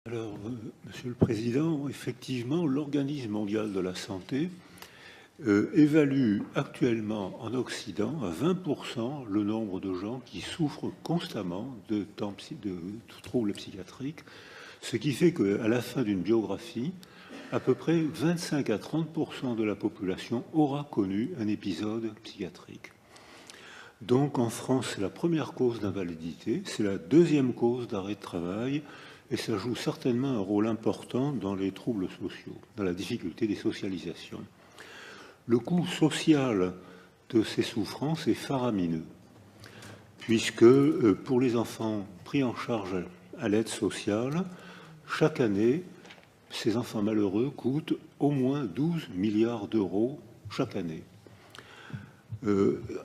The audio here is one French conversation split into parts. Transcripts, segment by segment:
Monsieur le Président, effectivement, l'Organisme mondial de la santé évalue actuellement en Occident à 20% le nombre de gens qui souffrent constamment de troubles psychiatriques, ce qui fait qu'à la fin d'une biographie, à peu près 25 à 30% de la population aura connu un épisode psychiatrique. Donc en France, c'est la première cause d'invalidité, c'est la deuxième cause d'arrêt de travail, et ça joue certainement un rôle important dans les troubles sociaux, dans la difficulté des socialisations. Le coût social de ces souffrances est faramineux, puisque pour les enfants pris en charge à l'aide sociale, chaque année, ces enfants malheureux coûtent au moins 12 milliards d'euros chaque année.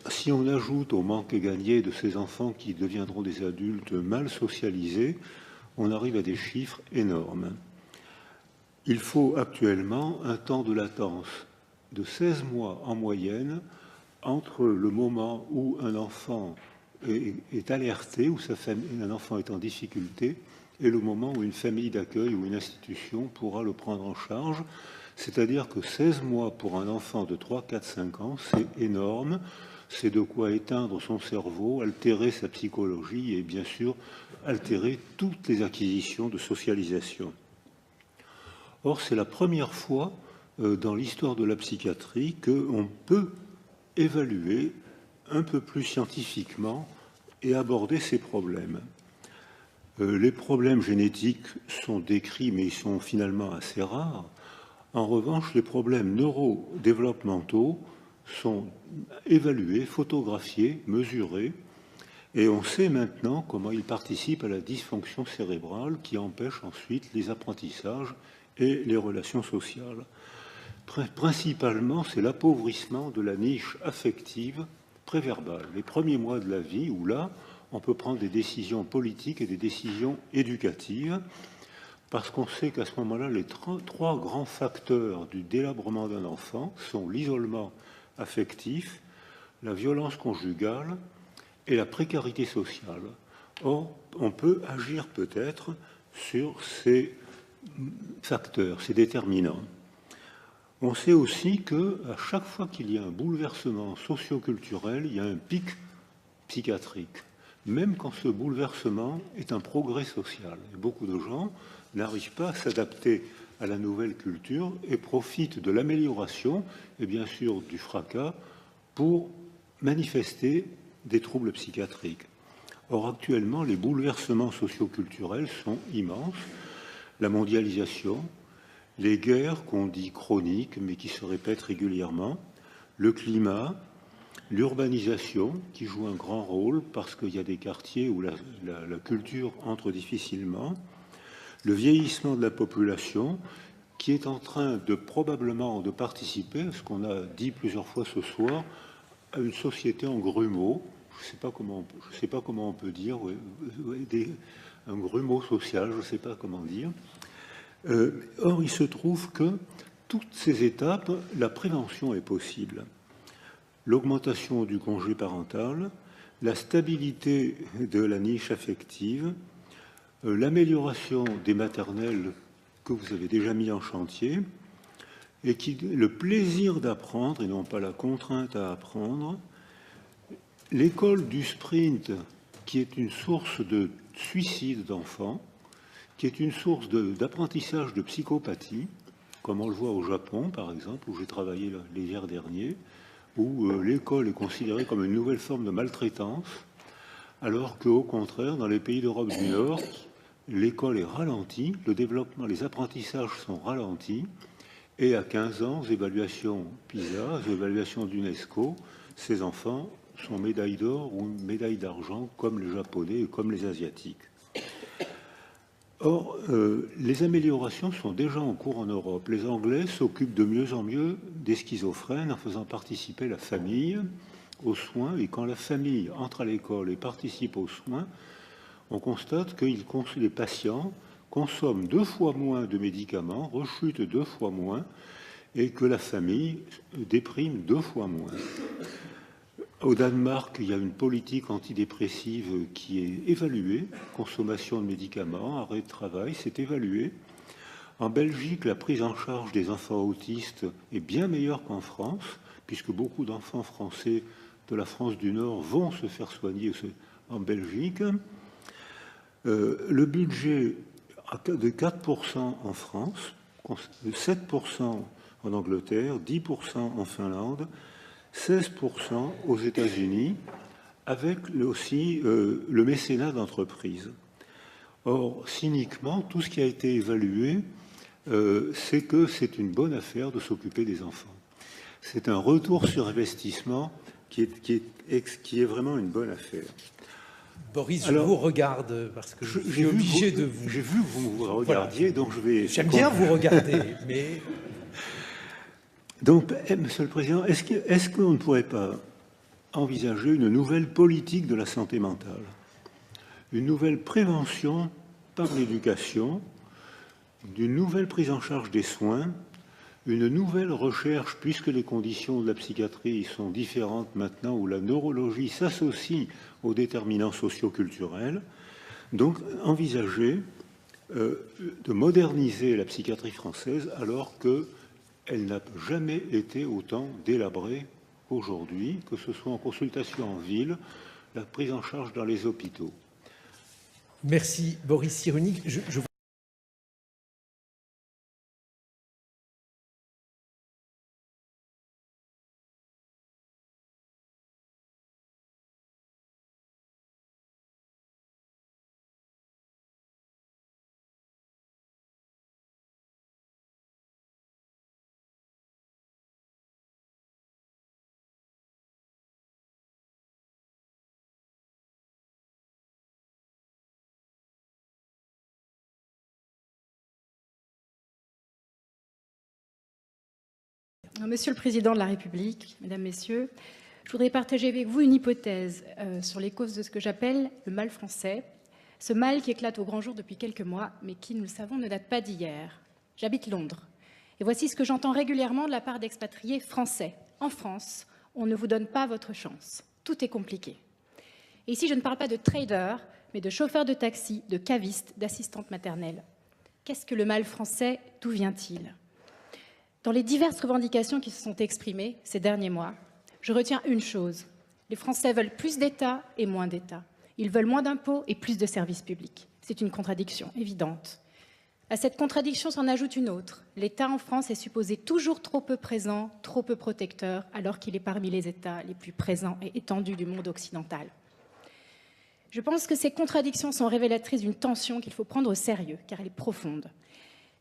Si on ajoute au manque gagné de ces enfants qui deviendront des adultes mal socialisés, on arrive à des chiffres énormes. Il faut actuellement un temps de latence de 16 mois en moyenne entre le moment où un enfant est alerté, où un enfant est en difficulté, et le moment où une famille d'accueil ou une institution pourra le prendre en charge. C'est-à-dire que 16 mois pour un enfant de 3, 4, 5 ans, c'est énorme. C'est de quoi éteindre son cerveau, altérer sa psychologie et bien sûr altérer toutes les acquisitions de socialisation. Or, c'est la première fois dans l'histoire de la psychiatrie qu'on peut évaluer un peu plus scientifiquement et aborder ces problèmes. Les problèmes génétiques sont décrits, mais ils sont finalement assez rares. En revanche, les problèmes neurodéveloppementaux sont évalués, photographiés, mesurés, et on sait maintenant comment ils participent à la dysfonction cérébrale qui empêche ensuite les apprentissages et les relations sociales. Principalement, c'est l'appauvrissement de la niche affective préverbale, les premiers mois de la vie où là, on peut prendre des décisions politiques et des décisions éducatives, parce qu'on sait qu'à ce moment-là, les trois grands facteurs du délabrement d'un enfant sont l'isolement affectif, la violence conjugale et la précarité sociale. Or, on peut agir peut-être sur ces facteurs, ces déterminants. On sait aussi qu'à chaque fois qu'il y a un bouleversement socio-culturel, il y a un pic psychiatrique, même quand ce bouleversement est un progrès social. Et beaucoup de gens n'arrivent pas à s'adapter à la nouvelle culture et profitent de l'amélioration et bien sûr du fracas pour manifester des troubles psychiatriques. Or, actuellement, les bouleversements socio-culturels sont immenses. La mondialisation, les guerres qu'on dit chroniques mais qui se répètent régulièrement, le climat, l'urbanisation qui joue un grand rôle parce qu'il y a des quartiers où la culture entre difficilement, le vieillissement de la population qui est en train de probablement de participer à ce qu'on a dit plusieurs fois ce soir, à une société en grumeaux. Je ne sais pas comment on peut dire, un grumeau social, je ne sais pas comment dire. Or, il se trouve que toutes ces étapes, la prévention est possible. L'augmentation du congé parental, la stabilité de la niche affective, l'amélioration des maternelles que vous avez déjà mis en chantier, et le plaisir d'apprendre et non pas la contrainte à apprendre, l'école du sprint qui est une source de suicide d'enfants, qui est une source d'apprentissage de psychopathie, comme on le voit au Japon par exemple, où j'ai travaillé l'hiver dernier, où l'école est considérée comme une nouvelle forme de maltraitance, alors qu'au contraire, dans les pays d'Europe du Nord, l'école est ralentie, le développement, les apprentissages sont ralentis, et à 15 ans, aux évaluations PISA, aux évaluations d'UNESCO, ces enfants sont médailles d'or ou médailles d'argent, comme les Japonais et comme les Asiatiques. Or, les améliorations sont déjà en cours en Europe. Les Anglais s'occupent de mieux en mieux des schizophrènes en faisant participer la famille aux soins. Et quand la famille entre à l'école et participe aux soins, on constate que les patients consomment 2 fois moins de médicaments, rechutent 2 fois moins, et que la famille déprime 2 fois moins. Au Danemark, il y a une politique antidépressive qui est évaluée, consommation de médicaments, arrêt de travail, c'est évalué. En Belgique, la prise en charge des enfants autistes est bien meilleure qu'en France, puisque beaucoup d'enfants français de la France du Nord vont se faire soigner en Belgique. Le budget de 4% en France, 7% en Angleterre, 10% en Finlande, 16% aux États-Unis, avec aussi le mécénat d'entreprise. Or, cyniquement, tout ce qui a été évalué, c'est que c'est une bonne affaire de s'occuper des enfants. C'est un retour sur investissement qui est vraiment une bonne affaire. Boris, je vous regarde parce que je suis obligé de vous... J'ai vu que vous me regardiez, voilà. Donc je vais... J'aime bien vous regarder, mais... Donc, Monsieur le Président, est-ce qu'on ne pourrait pas envisager une nouvelle politique de la santé mentale, une nouvelle prévention par l'éducation, d'une nouvelle prise en charge des soins, une nouvelle recherche, puisque les conditions de la psychiatrie sont différentes maintenant, où la neurologie s'associe aux déterminants socioculturels, donc envisager de moderniser la psychiatrie française alors qu'elle n'a jamais été autant délabrée qu'aujourd'hui, que ce soit en consultation en ville, la prise en charge dans les hôpitaux. Merci Boris Cyrulnik. Monsieur le Président de la République, Mesdames, Messieurs, je voudrais partager avec vous une hypothèse sur les causes de ce que j'appelle le mal français, ce mal qui éclate au grand jour depuis quelques mois, mais qui, nous le savons, ne date pas d'hier. J'habite Londres, et voici ce que j'entends régulièrement de la part d'expatriés français. En France, on ne vous donne pas votre chance. Tout est compliqué. Et ici, je ne parle pas de traders, mais de chauffeurs de taxi, de cavistes, d'assistantes maternelles. Qu'est-ce que le mal français? D'où vient-il? Dans les diverses revendications qui se sont exprimées ces derniers mois, je retiens une chose. Les Français veulent plus d'État et moins d'État. Ils veulent moins d'impôts et plus de services publics. C'est une contradiction évidente. À cette contradiction s'en ajoute une autre. L'État en France est supposé toujours trop peu présent, trop peu protecteur, alors qu'il est parmi les États les plus présents et étendus du monde occidental. Je pense que ces contradictions sont révélatrices d'une tension qu'il faut prendre au sérieux, car elle est profonde.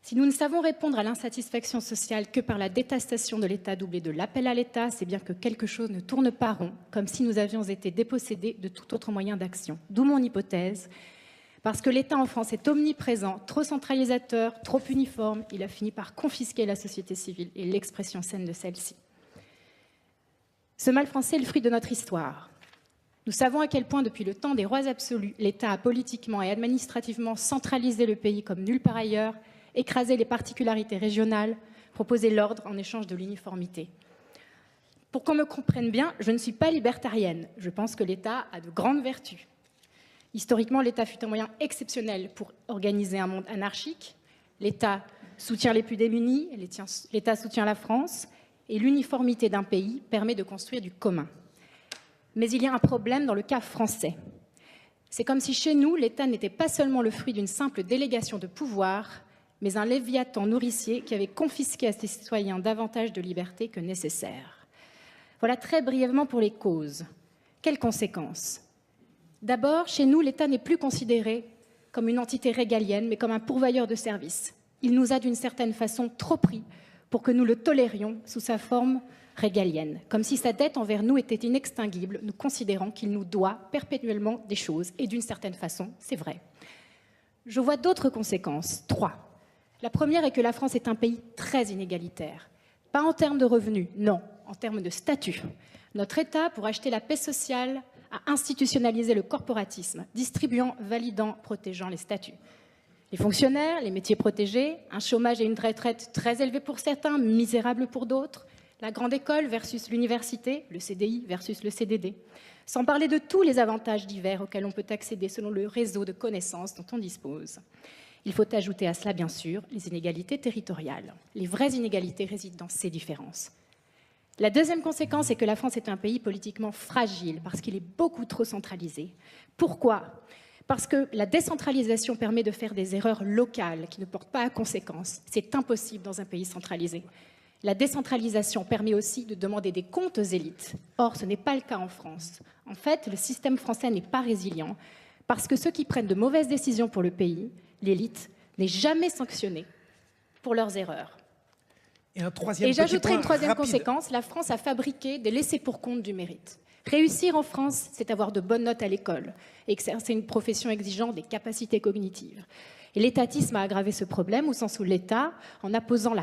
Si nous ne savons répondre à l'insatisfaction sociale que par la détestation de l'État doublée de l'appel à l'État, c'est bien que quelque chose ne tourne pas rond, comme si nous avions été dépossédés de tout autre moyen d'action. D'où mon hypothèse, parce que l'État en France est omniprésent, trop centralisateur, trop uniforme, il a fini par confisquer la société civile et l'expression saine de celle-ci. Ce mal français est le fruit de notre histoire. Nous savons à quel point, depuis le temps des rois absolus, l'État a politiquement et administrativement centralisé le pays comme nulle part ailleurs, écraser les particularités régionales, proposer l'ordre en échange de l'uniformité. Pour qu'on me comprenne bien, je ne suis pas libertarienne. Je pense que l'État a de grandes vertus. Historiquement, l'État fut un moyen exceptionnel pour organiser un monde anarchique. L'État soutient les plus démunis, l'État soutient la France, et l'uniformité d'un pays permet de construire du commun. Mais il y a un problème dans le cas français. C'est comme si chez nous, l'État n'était pas seulement le fruit d'une simple délégation de pouvoir, mais un léviathan nourricier qui avait confisqué à ses citoyens davantage de liberté que nécessaire. Voilà très brièvement pour les causes. Quelles conséquences? D'abord, chez nous, l'État n'est plus considéré comme une entité régalienne, mais comme un pourvoyeur de services. Il nous a d'une certaine façon trop pris pour que nous le tolérions sous sa forme régalienne, comme si sa dette envers nous était inextinguible, nous considérant qu'il nous doit perpétuellement des choses, et d'une certaine façon, c'est vrai. Je vois d'autres conséquences, 3. La première est que la France est un pays très inégalitaire. Pas en termes de revenus, non, en termes de statut. Notre État, pour acheter la paix sociale, a institutionnalisé le corporatisme, distribuant, validant, protégeant les statuts. Les fonctionnaires, les métiers protégés, un chômage et une retraite très élevés pour certains, misérables pour d'autres, la grande école versus l'université, le CDI versus le CDD, sans parler de tous les avantages divers auxquels on peut accéder selon le réseau de connaissances dont on dispose. Il faut ajouter à cela, bien sûr, les inégalités territoriales. Les vraies inégalités résident dans ces différences. La deuxième conséquence est que la France est un pays politiquement fragile parce qu'il est beaucoup trop centralisé. Pourquoi ? Parce que la décentralisation permet de faire des erreurs locales qui ne portent pas à conséquence. C'est impossible dans un pays centralisé. La décentralisation permet aussi de demander des comptes aux élites. Or, ce n'est pas le cas en France. En fait, le système français n'est pas résilient parce que ceux qui prennent de mauvaises décisions pour le pays, l'élite, n'est jamais sanctionnée pour leurs erreurs. Et j'ajouterai une troisième conséquence, la France a fabriqué des laissés-pour-compte du mérite. Réussir en France, c'est avoir de bonnes notes à l'école, exercer une profession exigeant des capacités cognitives. Et l'étatisme a aggravé ce problème au sens où l'État, en apposant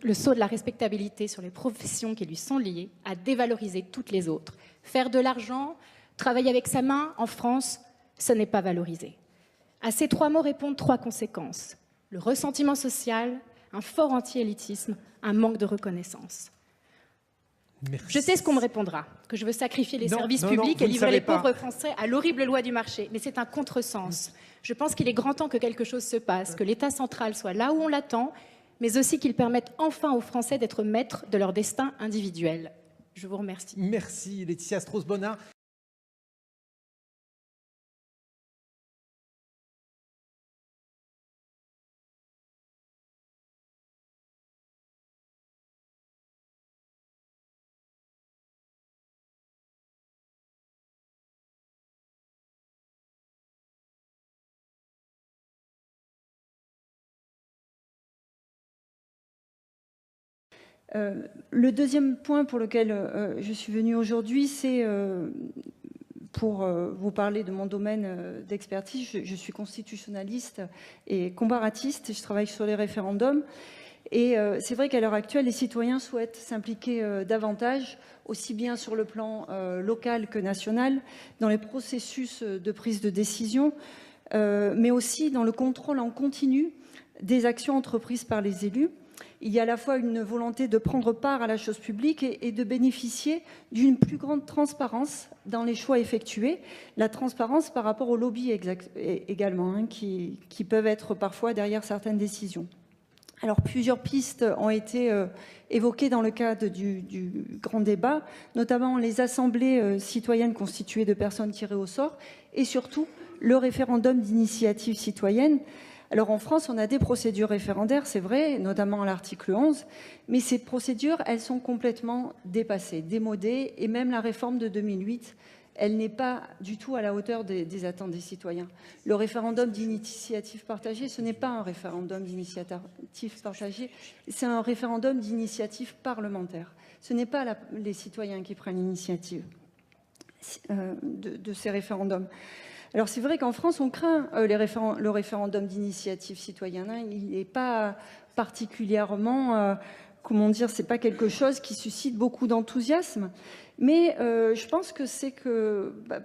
le sceau de la respectabilité sur les professions qui lui sont liées, a dévalorisé toutes les autres. Faire de l'argent, travailler avec sa main, en France, ce n'est pas valorisé. À ces trois mots répondent trois conséquences. Le ressentiment social, un fort anti-élitisme, un manque de reconnaissance. Merci. Je sais ce qu'on me répondra, que je veux sacrifier les services publics et livrer les pauvres Français à l'horrible loi du marché. Mais c'est un contresens. Je pense qu'il est grand temps que quelque chose se passe, que l'État central soit là où on l'attend, mais aussi qu'il permette enfin aux Français d'être maîtres de leur destin individuel. Je vous remercie. Merci Laetitia Strauss-Bonnat. Le deuxième point pour lequel je suis venue aujourd'hui, c'est pour vous parler de mon domaine d'expertise. Je suis constitutionnaliste et comparatiste, et je travaille sur les référendums. Et c'est vrai qu'à l'heure actuelle, les citoyens souhaitent s'impliquer davantage, aussi bien sur le plan local que national, dans les processus de prise de décision, mais aussi dans le contrôle en continu des actions entreprises par les élus. Il y a à la fois une volonté de prendre part à la chose publique et de bénéficier d'une plus grande transparence dans les choix effectués. La transparence par rapport aux lobbies également, hein, qui peuvent être parfois derrière certaines décisions. Alors, plusieurs pistes ont été évoquées dans le cadre du grand débat, notamment les assemblées citoyennes constituées de personnes tirées au sort et surtout le référendum d'initiative citoyenne. Alors en France, on a des procédures référendaires, c'est vrai, notamment à l'article 11, mais ces procédures, elles sont complètement dépassées, démodées, et même la réforme de 2008, elle n'est pas du tout à la hauteur des attentes des citoyens. Le référendum d'initiative partagée, ce n'est pas un référendum d'initiative partagée, c'est un référendum d'initiative parlementaire. Ce n'est pas les citoyens qui prennent l'initiative de ces référendums. Alors c'est vrai qu'en France, on craint le référendum d'initiative citoyenne. Hein. Il n'est pas particulièrement, comment dire, c'est pas quelque chose qui suscite beaucoup d'enthousiasme. Mais je pense que c'est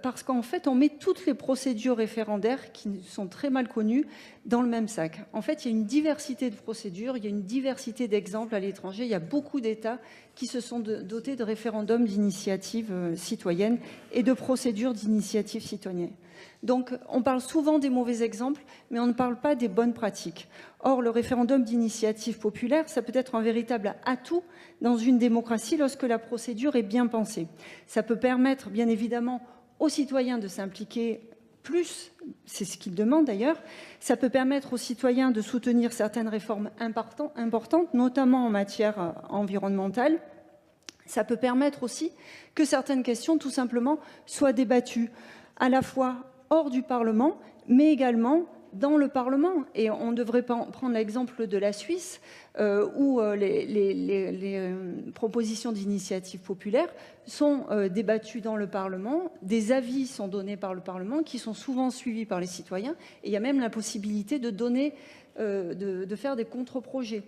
parce qu'en fait, on met toutes les procédures référendaires qui sont très mal connues dans le même sac. En fait, il y a une diversité de procédures, il y a une diversité d'exemples à l'étranger. Il y a beaucoup d'États qui se sont dotés de référendums d'initiative citoyenne et de procédures d'initiative citoyenne. Donc, on parle souvent des mauvais exemples, mais on ne parle pas des bonnes pratiques. Or, le référendum d'initiative populaire, ça peut être un véritable atout dans une démocratie lorsque la procédure est bien pensée. Ça peut permettre, bien évidemment, aux citoyens de s'impliquer plus, c'est ce qu'ils demandent d'ailleurs. Ça peut permettre aux citoyens de soutenir certaines réformes importantes, notamment en matière environnementale. Ça peut permettre aussi que certaines questions, tout simplement, soient débattues à la fois hors du Parlement, mais également dans le Parlement. Et on devrait prendre l'exemple de la Suisse, où les propositions d'initiative populaire sont débattues dans le Parlement, des avis sont donnés par le Parlement, qui sont souvent suivis par les citoyens, et il y a même la possibilité de faire des contre-projets.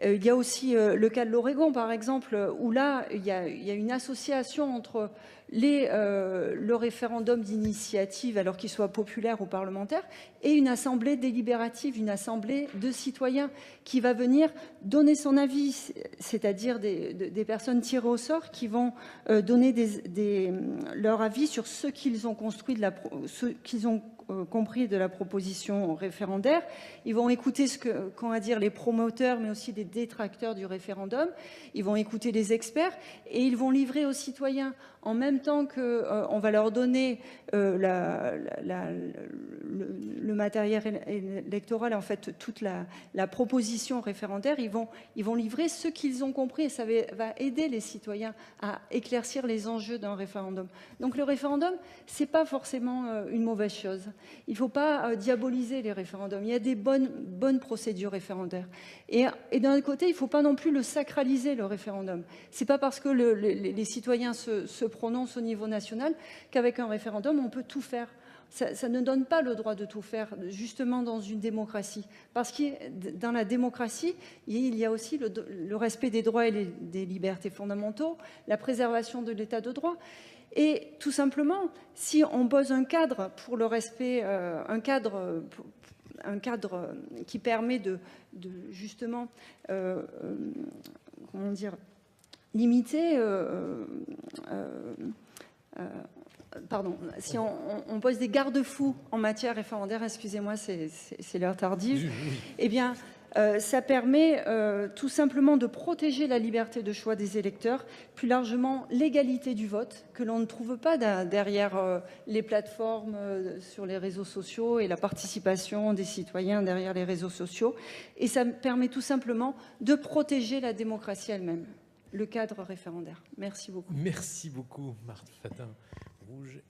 Il y a aussi le cas de l'Oregon, par exemple, où là, il y a une association entre le référendum d'initiative, alors qu'il soit populaire ou parlementaire, et une assemblée délibérative, une assemblée de citoyens qui va venir donner son avis, c'est-à-dire des personnes tirées au sort qui vont donner leur avis sur ce qu'ils ont construit, ce qu'ils ont compris de la proposition référendaire. Ils vont écouter ce qu'ont à dire les promoteurs, mais aussi des détracteurs du référendum. Ils vont écouter les experts et ils vont livrer aux citoyens, en même temps qu'on va leur donner le matériel électoral, en fait, toute la proposition référendaire, ils vont livrer ce qu'ils ont compris et ça va aider les citoyens à éclaircir les enjeux d'un référendum. Donc le référendum, c'est pas forcément une mauvaise chose. Il ne faut pas diaboliser les référendums. Il y a des bonnes procédures référendaires. Et d'un autre côté, il ne faut pas non plus le sacraliser, le référendum. Ce n'est pas parce que les citoyens se prononcent au niveau national qu'avec un référendum, on peut tout faire. Ça ne donne pas le droit de tout faire, justement, dans une démocratie. Parce que dans la démocratie, il y a aussi le respect des droits et des libertés fondamentaux, la préservation de l'état de droit. Et tout simplement, si on pose un cadre pour le respect, un cadre qui permet de justement, comment dire, limiter, pardon, si on pose des garde-fous en matière référendaire, excusez-moi, c'est l'heure tardive, eh bien, ça permet tout simplement de protéger la liberté de choix des électeurs, plus largement l'égalité du vote, que l'on ne trouve pas derrière les plateformes sur les réseaux sociaux et la participation des citoyens derrière les réseaux sociaux. Et ça permet tout simplement de protéger la démocratie elle-même, le cadre référendaire. Merci beaucoup. Merci beaucoup, Marthe Fatin-Rouge.